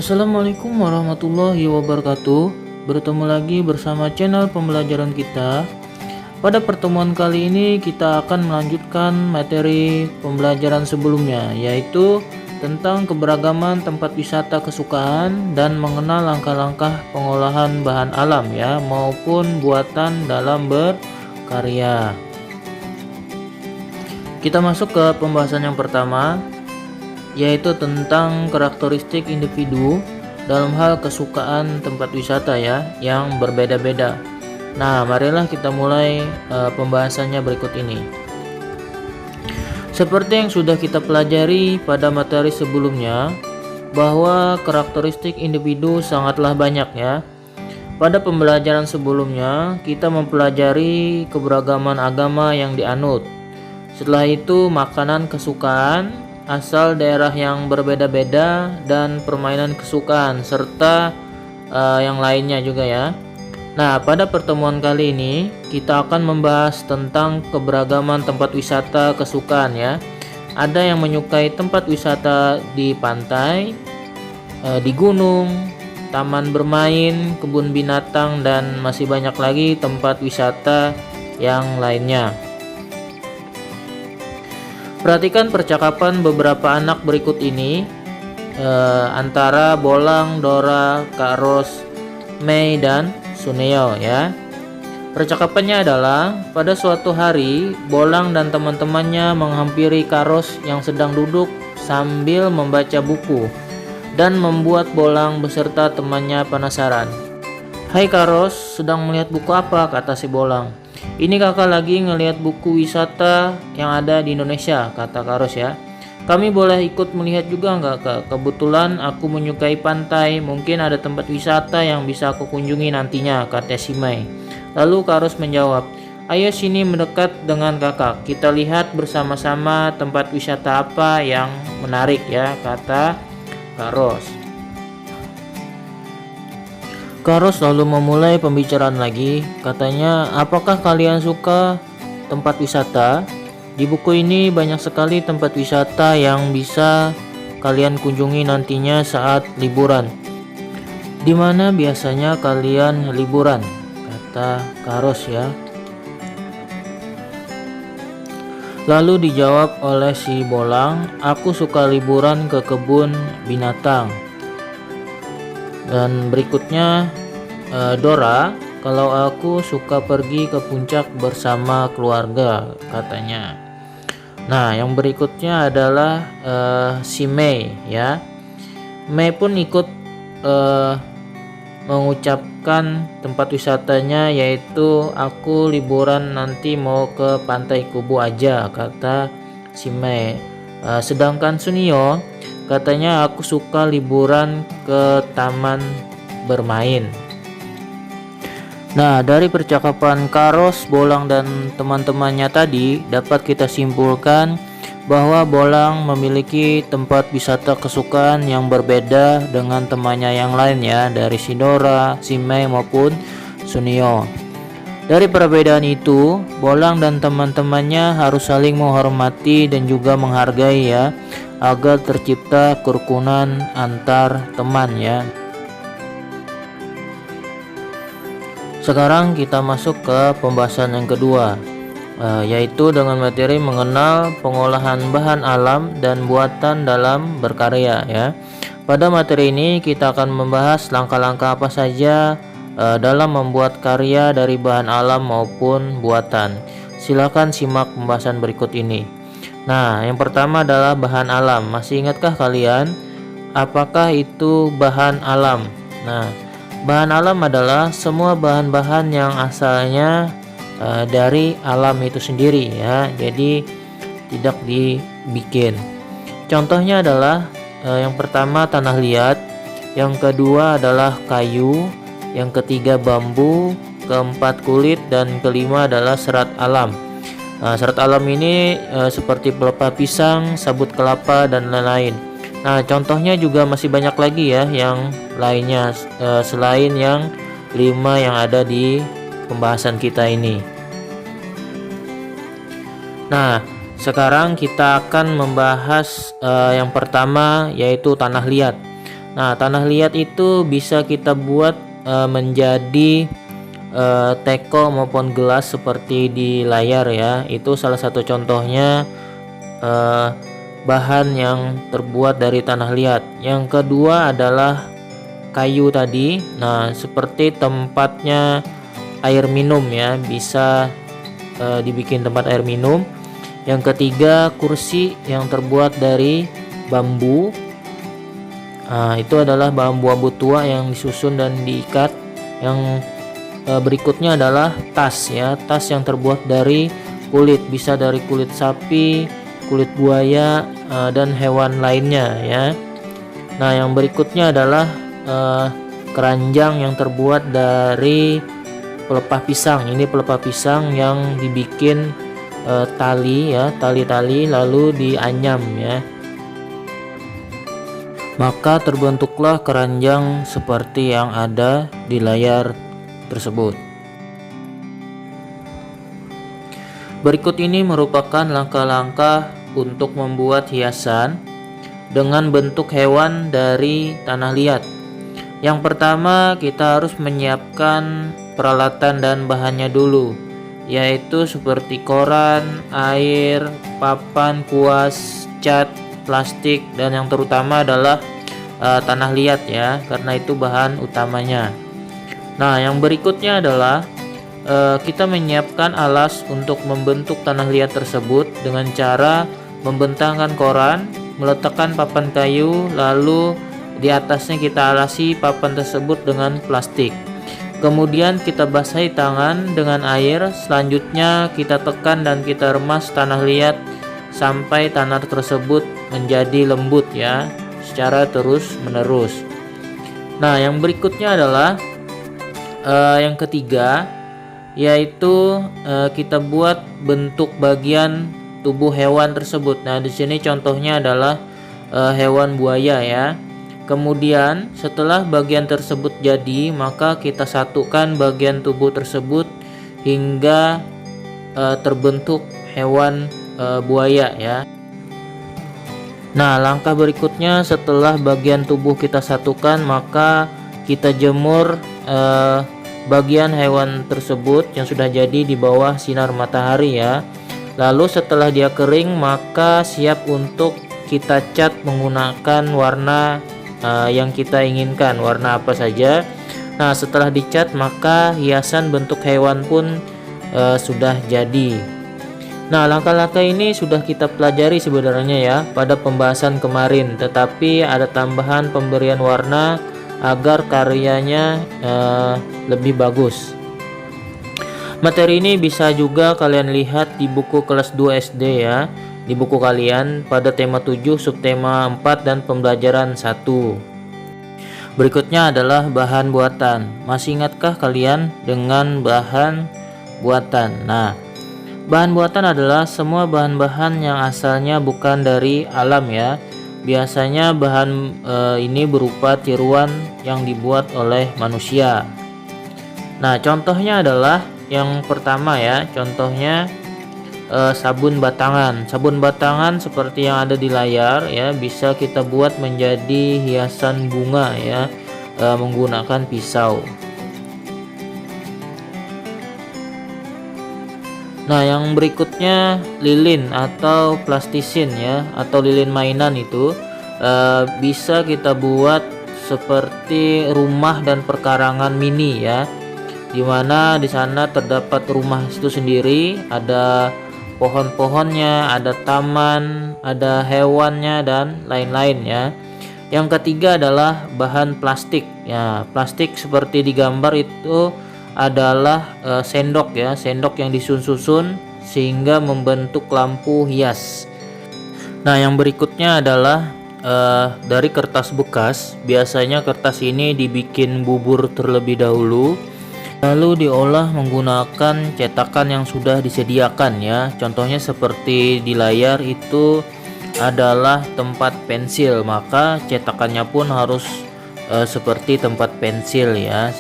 Assalamualaikum warahmatullahi wabarakatuh. Bertemu lagi bersama channel pembelajaran kita. Pada pertemuan kali ini kita akan melanjutkan materi pembelajaran sebelumnya, yaitu tentang keberagaman tempat wisata kesukaan dan mengenal langkah-langkah pengolahan bahan alam maupun buatan dalam berkarya. Kita masuk ke pembahasan yang pertama, yaitu tentang karakteristik individu dalam hal kesukaan tempat wisata yang berbeda-beda. Nah, marilah kita mulai pembahasannya berikut ini. Seperti yang sudah kita pelajari pada materi sebelumnya, bahwa karakteristik individu sangatlah banyak ya. Pada pembelajaran sebelumnya, kita mempelajari keberagaman agama yang dianut. Setelah itu, makanan kesukaan, asal daerah yang berbeda-beda, dan permainan kesukaan serta yang lainnya juga ya. Nah, pada pertemuan kali ini kita akan membahas tentang keberagaman tempat wisata kesukaan ya. Ada yang menyukai tempat wisata di pantai, di gunung, taman bermain, kebun binatang, dan masih banyak lagi tempat wisata yang lainnya. Perhatikan percakapan beberapa anak berikut ini antara Bolang, Dora, Kak Ros, Mei, dan Suneo ya. Percakapannya adalah pada suatu hari Bolang dan teman-temannya menghampiri Kak Ros yang sedang duduk sambil membaca buku dan membuat Bolang beserta temannya penasaran. "Hai Kak Ros, sedang melihat buku apa?" kata si Bolang. "Ini kakak lagi ngelihat buku wisata yang ada di Indonesia," kata Kak Ros ya. "Kami boleh ikut melihat juga nggak Kak? Kebetulan aku menyukai pantai, mungkin ada tempat wisata yang bisa aku kunjungi nantinya," kata si Mei. Lalu Kak Ros menjawab, "Ayo sini mendekat dengan kakak, kita lihat bersama-sama tempat wisata apa yang menarik ya," kata Kak Ros. Kak Ros lalu memulai pembicaraan lagi, katanya, "Apakah kalian suka tempat wisata? Di buku ini banyak sekali tempat wisata yang bisa kalian kunjungi nantinya saat liburan. Di mana biasanya kalian liburan?" kata Kak Ros ya. Lalu dijawab oleh si Bolang, "Aku suka liburan ke kebun binatang." Dan berikutnya Dora, "Kalau aku suka pergi ke puncak bersama keluarga," katanya. Nah, yang berikutnya adalah si Mei ya. Mei pun ikut mengucapkan tempat wisatanya, yaitu "Aku liburan nanti mau ke Pantai Kubu aja," kata si Mei. Sedangkan Sunio katanya, "Aku suka liburan ke taman bermain." Nah, dari percakapan Kak Ros, Bolang, dan teman-temannya tadi dapat kita simpulkan bahwa Bolang memiliki tempat wisata kesukaan yang berbeda dengan temannya yang lain ya, dari si Dora, si Mei maupun Sunio. Dari perbedaan itu, Bolang dan teman-temannya harus saling menghormati dan juga menghargai ya, agar tercipta kerukunan antar teman ya. Sekarang kita masuk ke pembahasan yang kedua, yaitu dengan materi mengenal pengolahan bahan alam dan buatan dalam berkarya ya. Pada materi ini kita akan membahas langkah-langkah apa saja dalam membuat karya dari bahan alam maupun buatan. Silakan simak pembahasan berikut ini. Nah, yang pertama adalah bahan alam. Masih ingatkah kalian apakah itu bahan alam? Nah, bahan alam adalah semua bahan-bahan yang asalnya dari alam itu sendiri ya, jadi tidak dibikin. Contohnya adalah yang pertama tanah liat, yang kedua adalah kayu, yang ketiga bambu, keempat kulit, dan kelima adalah serat alam. Serat alam ini seperti pelepah pisang, sabut kelapa, dan lain-lain. Nah, contohnya juga masih banyak lagi ya yang lainnya selain yang 5 yang ada di pembahasan kita ini. Nah, sekarang kita akan membahas yang pertama, yaitu tanah liat. Nah, tanah liat itu bisa kita buat menjadi teko maupun gelas seperti di layar ya. Itu salah satu contohnya bahan yang terbuat dari tanah liat. Yang kedua adalah kayu tadi. Nah, seperti tempatnya air minum ya, bisa dibikin tempat air minum. Yang ketiga, kursi yang terbuat dari bambu. Nah, itu adalah bambu-bambu tua yang disusun dan diikat. Yang berikutnya adalah tas ya, tas yang terbuat dari kulit, bisa dari kulit sapi, kulit buaya, dan hewan lainnya ya. Nah, yang berikutnya adalah keranjang yang terbuat dari pelepah pisang. Ini pelepah pisang yang dibikin tali ya, tali-tali lalu dianyam ya. Maka terbentuklah keranjang seperti yang ada di layar tersebut. Berikut ini merupakan langkah-langkah untuk membuat hiasan dengan bentuk hewan dari tanah liat. Yang pertama, kita harus menyiapkan peralatan dan bahannya dulu, yaitu seperti koran, air, papan, kuas, cat, plastik, dan yang terutama adalah tanah liat ya, karena itu bahan utamanya. Nah, yang berikutnya adalah kita menyiapkan alas untuk membentuk tanah liat tersebut dengan cara membentangkan koran, meletakkan papan kayu, lalu di atasnya kita alasi papan tersebut dengan plastik. Kemudian kita basahi tangan dengan air, selanjutnya kita tekan dan kita remas tanah liat sampai tanah tersebut menjadi lembut ya, secara terus menerus. Nah, yang berikutnya adalah yang ketiga, yaitu kita buat bentuk bagian tubuh hewan tersebut. Nah, di sini contohnya adalah hewan buaya ya. Kemudian setelah bagian tersebut jadi, maka kita satukan bagian tubuh tersebut hingga terbentuk hewan buaya ya. Nah, langkah berikutnya setelah bagian tubuh kita satukan, maka kita jemur bagian hewan tersebut yang sudah jadi di bawah sinar matahari ya. Lalu setelah dia kering, maka siap untuk kita cat menggunakan warna yang kita inginkan, warna apa saja. Nah, setelah dicat, maka hiasan bentuk hewan pun sudah jadi. Nah, langkah-langkah ini sudah kita pelajari sebenarnya ya pada pembahasan kemarin, tetapi ada tambahan pemberian warna agar karyanya lebih bagus. Materi ini bisa juga kalian lihat di buku kelas 2 SD ya, di buku kalian pada tema 7, subtema 4 dan pembelajaran 1. Berikutnya adalah bahan buatan. Masih ingatkah kalian dengan bahan buatan? Nah, bahan buatan adalah semua bahan-bahan yang asalnya bukan dari alam ya. Biasanya bahan ini berupa tiruan yang dibuat oleh manusia. Nah, contohnya adalah yang pertama ya, contohnya sabun batangan. Sabun batangan seperti yang ada di layar ya, bisa kita buat menjadi hiasan bunga ya, menggunakan pisau. Nah, yang berikutnya lilin atau plastisin ya, atau lilin mainan itu bisa kita buat seperti rumah dan perkarangan mini ya, dimana di sana terdapat rumah itu sendiri, ada pohon-pohonnya, ada taman, ada hewannya dan lain-lain ya. Yang ketiga adalah bahan plastik ya. Plastik seperti di gambar itu adalah sendok ya, sendok yang disusun-susun sehingga membentuk lampu hias. Nah, yang berikutnya adalah dari kertas bekas. Biasanya kertas ini dibikin bubur terlebih dahulu, lalu diolah menggunakan cetakan yang sudah disediakan ya. Contohnya seperti di layar itu adalah tempat pensil, maka cetakannya pun harus seperti tempat pensil ya.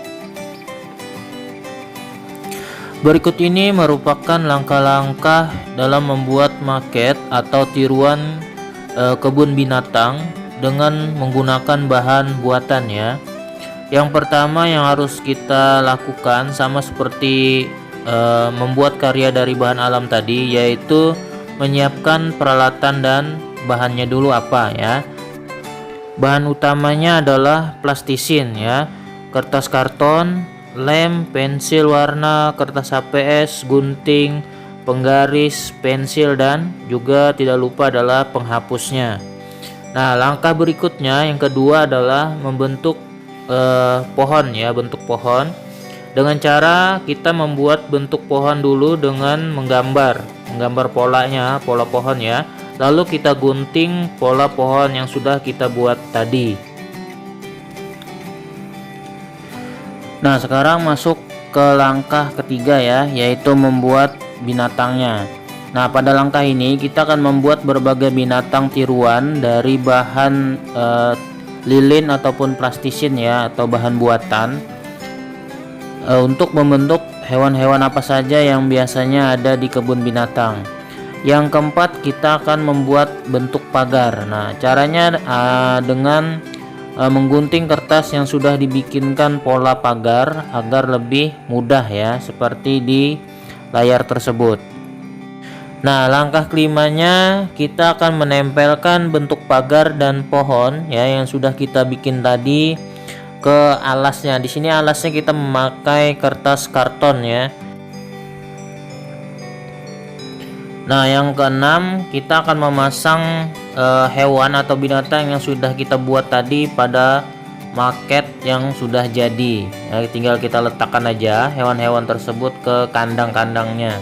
Berikut ini merupakan langkah-langkah dalam membuat maket atau tiruan kebun binatang dengan menggunakan bahan buatan ya. Yang pertama yang harus kita lakukan sama seperti membuat karya dari bahan alam tadi, yaitu menyiapkan peralatan dan bahannya dulu apa ya. Bahan utamanya adalah plastisin ya, kertas karton, lem, pensil warna, kertas HPS, gunting, penggaris, pensil, dan juga tidak lupa adalah penghapusnya. Nah, langkah berikutnya yang kedua adalah membentuk pohon ya, bentuk pohon. Dengan cara kita membuat bentuk pohon dulu dengan menggambar polanya, pola pohon ya. Lalu kita gunting pola pohon yang sudah kita buat tadi. Nah, sekarang masuk ke langkah ketiga ya, yaitu membuat binatangnya. Nah, pada langkah ini kita akan membuat berbagai binatang tiruan dari bahan lilin ataupun plastisin ya, atau bahan buatan, untuk membentuk hewan-hewan apa saja yang biasanya ada di kebun binatang. Yang keempat, kita akan membuat bentuk pagar. Nah, caranya dengan menggunting kertas yang sudah dibikinkan pola pagar agar lebih mudah ya, seperti di layar tersebut. Nah, langkah kelimanya kita akan menempelkan bentuk pagar dan pohon ya yang sudah kita bikin tadi ke alasnya. Di sini alasnya kita memakai kertas karton ya. Nah, yang keenam, kita akan memasang hewan atau binatang yang sudah kita buat tadi pada maket yang sudah jadi ya, tinggal kita letakkan aja hewan-hewan tersebut ke kandang-kandangnya.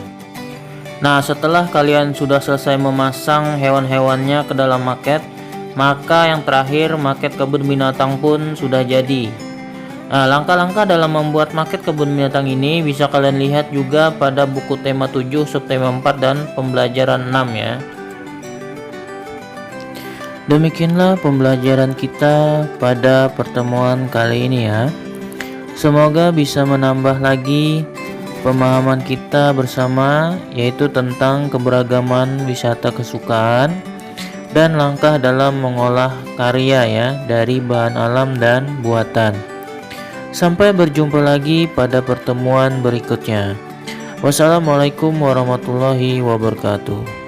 Nah, setelah kalian sudah selesai memasang hewan-hewannya ke dalam maket, maka yang terakhir maket kebun binatang pun sudah jadi. Nah, langkah-langkah dalam membuat maket kebun binatang ini bisa kalian lihat juga pada buku tema 7, subtema 4, dan pembelajaran 6 ya. Demikianlah pembelajaran kita pada pertemuan kali ini ya. Semoga bisa menambah lagi pemahaman kita bersama, yaitu tentang keberagaman wisata kesukaan dan langkah dalam mengolah karya ya dari bahan alam dan buatan. Sampai berjumpa lagi pada pertemuan berikutnya. Wassalamualaikum warahmatullahi wabarakatuh.